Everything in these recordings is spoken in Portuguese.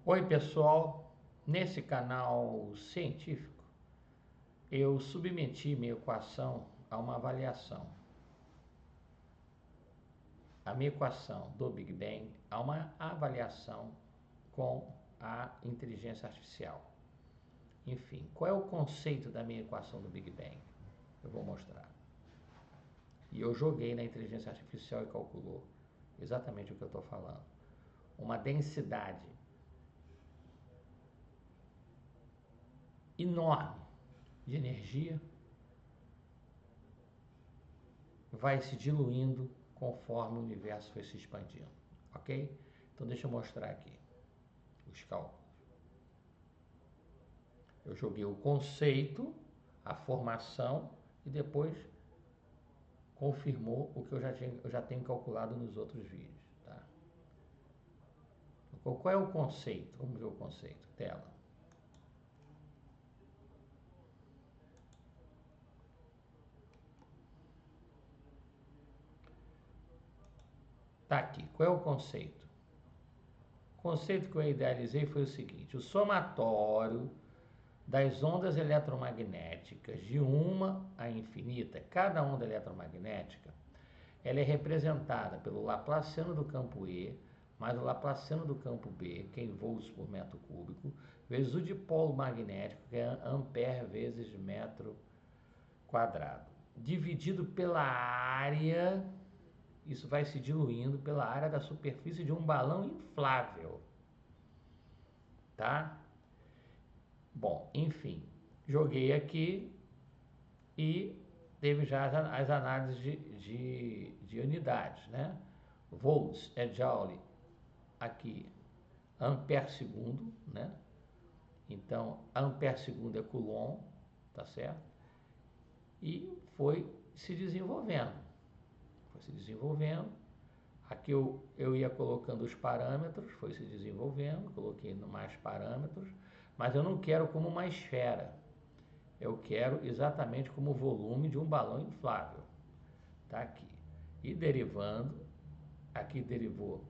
Oi pessoal, nesse canal científico eu submeti minha equação a uma avaliação. A minha equação do Big Bang a uma avaliação com a inteligência artificial. Enfim, qual é o conceito da minha equação do Big Bang? Eu vou mostrar. E eu joguei na inteligência artificial e calculou exatamente o que eu estou falando. Uma densidade enorme de energia vai se diluindo conforme o universo foi se expandindo, ok? Então deixa eu mostrar aqui os cálculos. Eu joguei o conceito, a formação e depois confirmou o que eu já tenho calculado nos outros vídeos, tá? Qual é o conceito? Vamos ver o conceito. Tela. Tá aqui. Qual é o conceito? O conceito que eu idealizei foi o seguinte: o somatório das ondas eletromagnéticas de uma a infinita, cada onda eletromagnética, ela é representada pelo Laplaciano do campo E mais o Laplaciano do campo B, que é em volts por metro cúbico, vezes o dipolo magnético, que é ampere vezes metro quadrado, dividido pela área, isso vai se diluindo pela área da superfície de um balão inflável, tá? Bom, enfim, joguei aqui e teve já as análises de unidades, né? Volts é joule, aqui ampere segundo, né? Então, ampere segundo é coulomb, tá certo? E foi se desenvolvendo. Foi se desenvolvendo. Aqui eu ia colocando os parâmetros, foi se desenvolvendo, coloquei mais parâmetros, mas eu não quero como uma esfera. Eu quero exatamente como o volume de um balão inflável. Tá aqui. E derivando, aqui derivou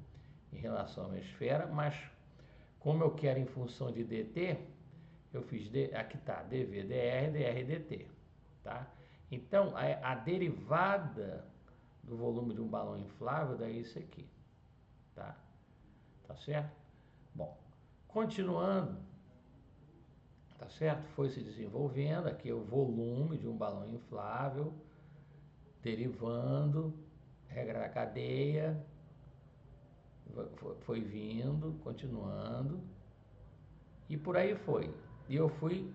em relação a uma esfera, mas como eu quero em função de dt, eu fiz, aqui está, dv, dr, dr, dt. Tá? Então, a derivada do volume de um balão inflável daí isso aqui. Tá? Tá certo? Bom, continuando, tá certo? Foi se desenvolvendo, aqui é o volume de um balão inflável, derivando, regra da cadeia, foi vindo, continuando, e por aí foi. E eu fui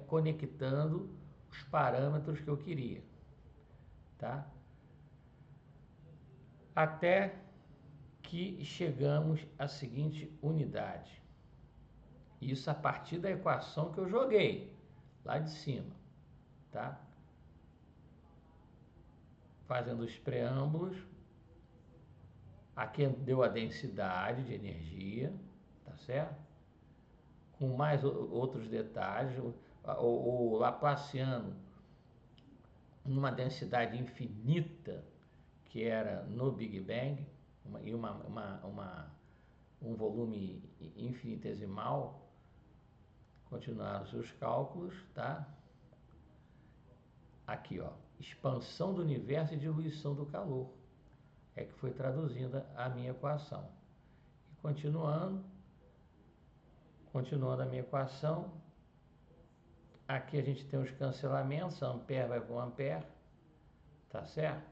conectando os parâmetros que eu queria, tá? Até que chegamos à seguinte unidade. Isso a partir da equação que eu joguei lá de cima, tá? Fazendo os preâmbulos, aqui deu a densidade de energia, tá certo? Com mais outros detalhes, o Laplaciano, numa densidade infinita, que era no Big Bang, e um volume infinitesimal, continuaram seus cálculos, tá? Aqui, ó, expansão do universo e diluição do calor, é que foi traduzindo a minha equação. E continuando a minha equação, aqui a gente tem os cancelamentos, ampere vai com ampere, tá certo?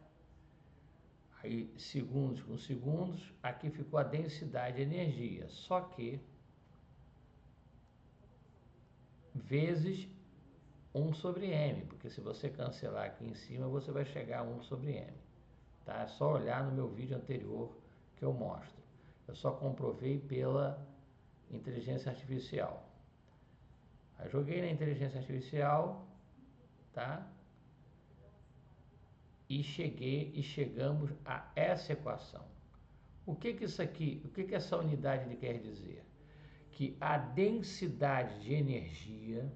Aí segundos com segundos, aqui ficou a densidade de energia, só que vezes 1 sobre m, porque se você cancelar aqui em cima, você vai chegar a 1 sobre m. Tá? É só olhar no meu vídeo anterior que eu mostro. Eu só comprovei pela inteligência artificial. Aí joguei na inteligência artificial, tá? E chegamos a essa equação. O que isso aqui, o que essa unidade quer dizer? Que a densidade de energia,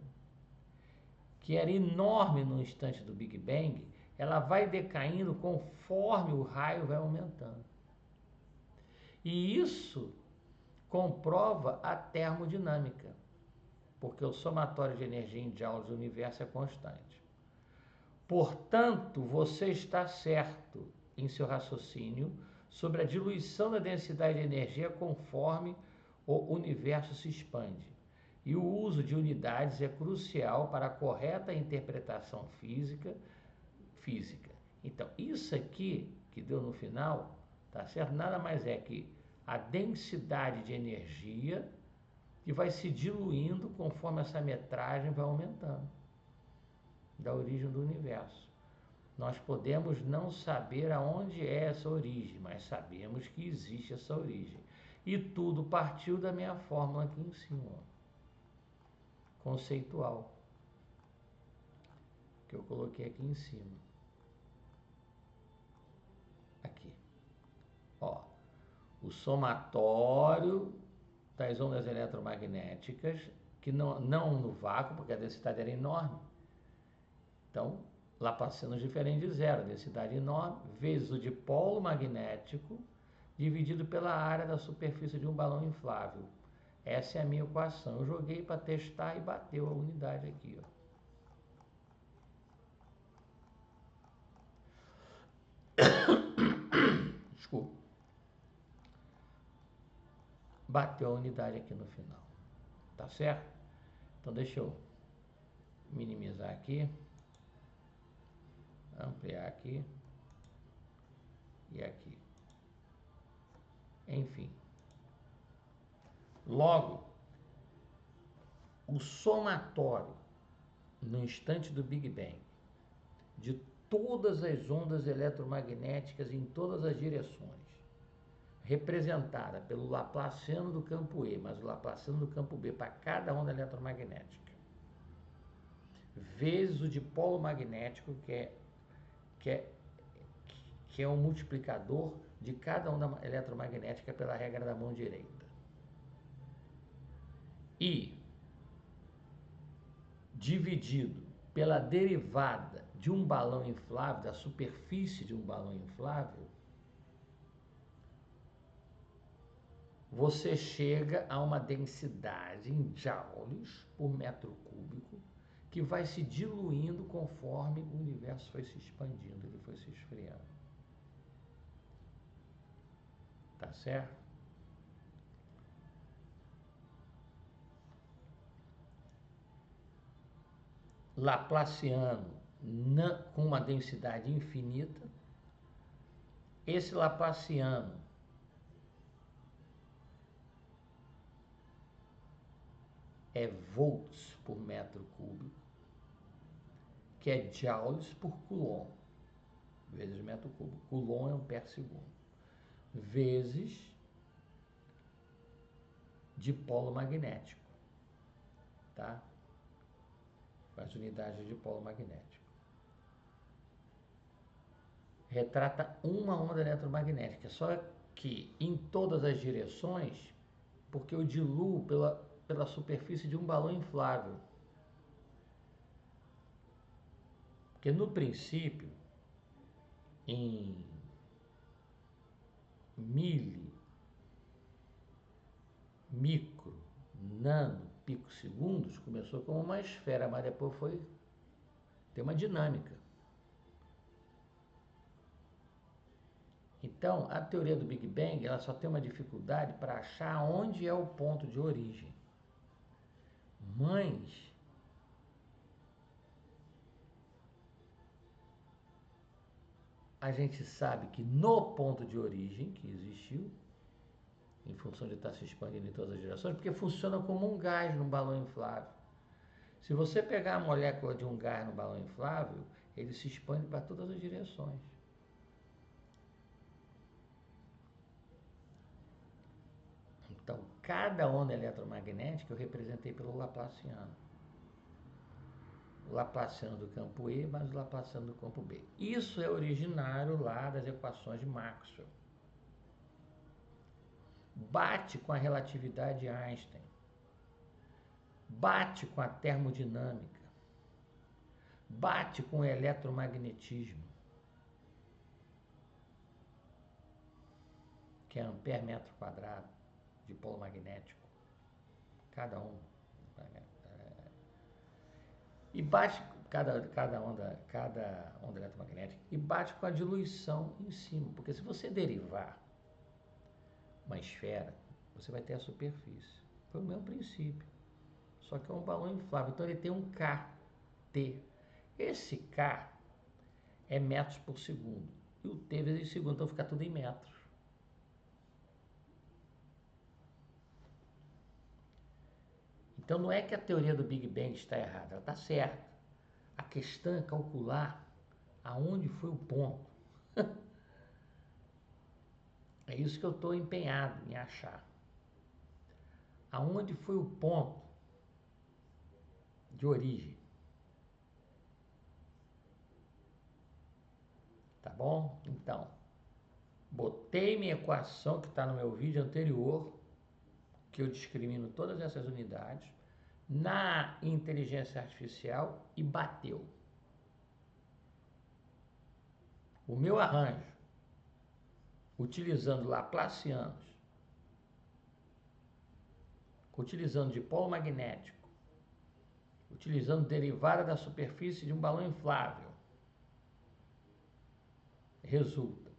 que era enorme no instante do Big Bang, ela vai decaindo conforme o raio vai aumentando. E isso comprova a termodinâmica, porque o somatório de energia em joules do universo é constante. Portanto, você está certo em seu raciocínio sobre a diluição da densidade de energia conforme o universo se expande. E o uso de unidades é crucial para a correta interpretação física. Então, isso aqui que deu no final, tá certo? Nada mais é que a densidade de energia que vai se diluindo conforme essa metragem vai aumentando da origem do universo. Nós podemos não saber aonde é essa origem, mas sabemos que existe essa origem. E tudo partiu da minha fórmula aqui em cima, conceitual, que eu coloquei aqui em cima. Aqui. Ó, o somatório das ondas eletromagnéticas, que não no vácuo, porque a densidade era enorme. Então, Laplacianos diferentes de zero, densidade enorme, vezes o dipolo magnético, dividido pela área da superfície de um balão inflável. Essa é a minha equação. Eu joguei para testar e bateu a unidade aqui, ó. Desculpa. Bateu a unidade aqui no final. Tá certo? Então, deixa eu minimizar aqui. Ampliar aqui. E aqui. Enfim. Logo, o somatório, no instante do Big Bang, de todas as ondas eletromagnéticas em todas as direções, representada pelo Laplaciano do campo E, mas o Laplaciano do campo B para cada onda eletromagnética, vezes o dipolo magnético, que é um multiplicador de cada onda eletromagnética pela regra da mão direita. E dividido pela derivada de um balão inflável, da superfície de um balão inflável, você chega a uma densidade em joules por metro cúbico que vai se diluindo conforme o universo foi se expandindo, ele foi se esfriando. Tá certo? Laplaciano com uma densidade infinita. Esse Laplaciano é volts por metro cúbico, que é joules por coulomb, vezes metro cúbico. Coulomb é ampere segundo, vezes dipolo magnético, tá? As unidades de dipolo magnético. Retrata uma onda eletromagnética, só que em todas as direções, porque eu diluo pela superfície de um balão inflável. Porque no princípio, em micro, nano, picosegundos, começou como uma esfera, mas depois tem uma dinâmica. Então, a teoria do Big Bang, ela só tem uma dificuldade para achar onde é o ponto de origem. Mas a gente sabe que no ponto de origem que existiu, em função de estar se expandindo em todas as direções, porque funciona como um gás num balão inflável. Se você pegar a molécula de um gás no balão inflável, ele se expande para todas as direções. Então, cada onda eletromagnética eu representei pelo Laplaciano. O Laplaciano do campo E, mais o Laplaciano do campo B. Isso é originário lá das equações de Maxwell. Bate com a relatividade de Einstein. Bate com a termodinâmica. Bate com o eletromagnetismo, que é ampere metro quadrado. de polo magnético, cada um, e bate cada onda eletromagnética e bate com a diluição em cima, porque se você derivar uma esfera, você vai ter a superfície. Foi o mesmo princípio, só que é um balão inflável, então ele tem um kT. Esse K é metros por segundo e o T vezes segundo, então fica tudo em metros. Então não é que a teoria do Big Bang está errada, ela está certa. A questão é calcular aonde foi o ponto. É isso que eu estou empenhado em achar. Aonde foi o ponto de origem. Tá bom? Então, botei minha equação que está no meu vídeo anterior, que eu discrimino todas essas unidades, na inteligência artificial e bateu. O meu arranjo, utilizando laplacianos, utilizando dipolo magnético, utilizando derivada da superfície de um balão inflável, resulta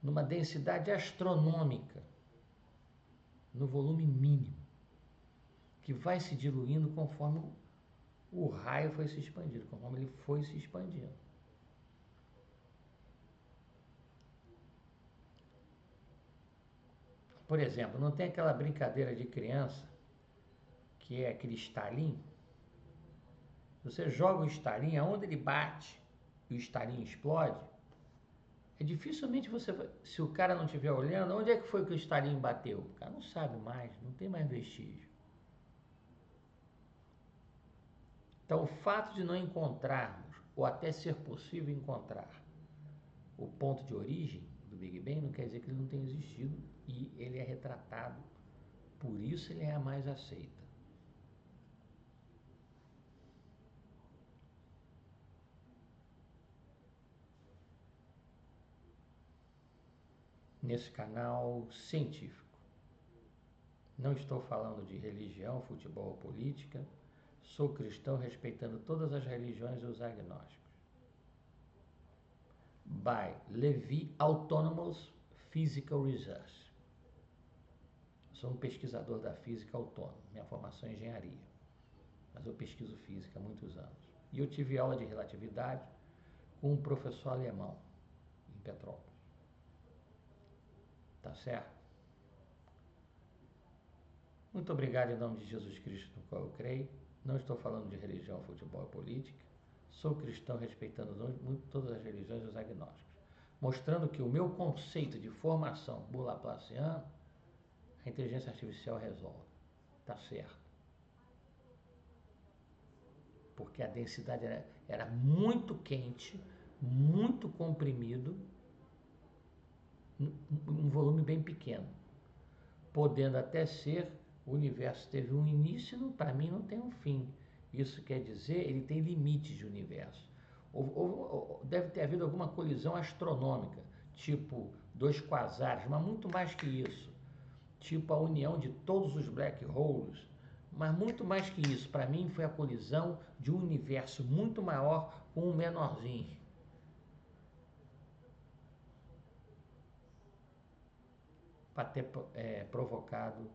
numa densidade astronômica, no volume mínimo, que vai se diluindo conforme o raio foi se expandindo, conforme ele foi se expandindo. Por exemplo, não tem aquela brincadeira de criança, que é aquele estalinho? Você joga o estalinho, aonde ele bate e o estalinho explode, é dificilmente você vai, se o cara não estiver olhando, onde é que foi que o estalinho bateu? O cara não sabe mais, não tem mais vestígio. Então, o fato de não encontrarmos, ou até ser possível encontrar, o ponto de origem do Big Bang, não quer dizer que ele não tenha existido, e ele é retratado, por isso ele é a mais aceita. Nesse canal científico. Não estou falando de religião, futebol ou política. Sou cristão respeitando todas as religiões e os agnósticos. By Levi Autonomous Physical Research. Sou um pesquisador da física autônomo. Minha formação é engenharia, mas eu pesquiso física há muitos anos. E eu tive aula de relatividade com um professor alemão em Petrópolis. Tá certo? Muito obrigado em nome de Jesus Cristo, no qual eu creio. Não estou falando de religião, futebol e política. Sou cristão respeitando todas as religiões e os agnósticos. Mostrando que o meu conceito de formação por laplaciano, a inteligência artificial resolve. Está certo. Porque a densidade era muito quente, muito comprimido, um volume bem pequeno. Podendo até ser, o universo teve um início, para mim não tem um fim. Isso quer dizer, ele tem limites de universo. Deve ter havido alguma colisão astronômica, tipo 2 quasares, mas muito mais que isso. Tipo a união de todos os black holes, mas muito mais que isso. Para mim foi a colisão de um universo muito maior com um menorzinho. Para ter provocado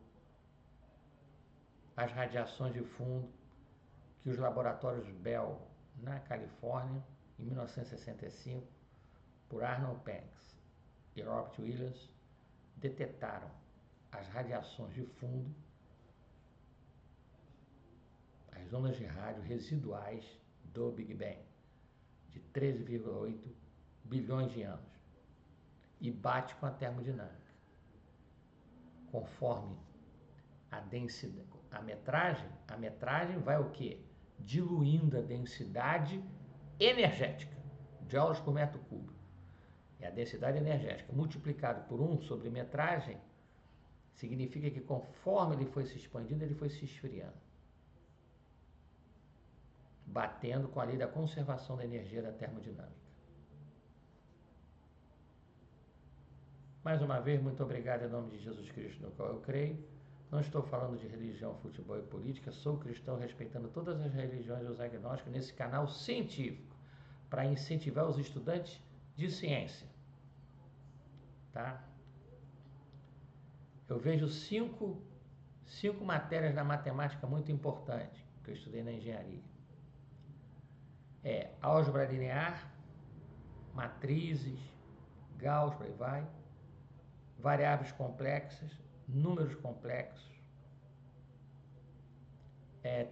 as radiações de fundo que os laboratórios Bell, na Califórnia, em 1965, por Arnold Banks e Robert Williams, detectaram as radiações de fundo, as ondas de rádio residuais do Big Bang, de 13,8 bilhões de anos, e bate com a termodinâmica. Conforme a densidade, a metragem vai o quê? Diluindo a densidade energética, joules por metro cúbico. É a densidade energética multiplicado por 1 sobre metragem, significa que conforme ele foi se expandindo, ele foi se esfriando, batendo com a lei da conservação da energia da termodinâmica. Mais uma vez, muito obrigado em nome de Jesus Cristo, no qual eu creio. Não estou falando de religião, futebol e política. Sou cristão respeitando todas as religiões e os agnósticos nesse canal científico para incentivar os estudantes de ciência. Tá? Eu vejo cinco matérias da matemática muito importantes que eu estudei na engenharia. Álgebra linear, matrizes, Gauss, por aí vai, variáveis complexas, números complexos,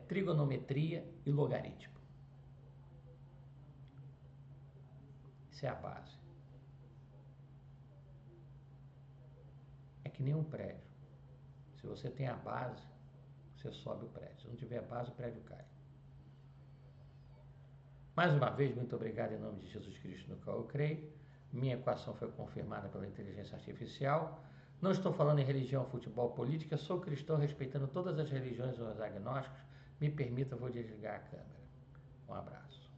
trigonometria e logaritmo. Isso é a base. É que nem um prédio. Se você tem a base, você sobe o prédio. Se não tiver base, o prédio cai. Mais uma vez, muito obrigado em nome de Jesus Cristo, no qual eu creio. Minha equação foi confirmada pela inteligência artificial. Não estou falando em religião, futebol, política. Sou cristão respeitando todas as religiões e os agnósticos. Me permita, eu vou desligar a câmera. Um abraço.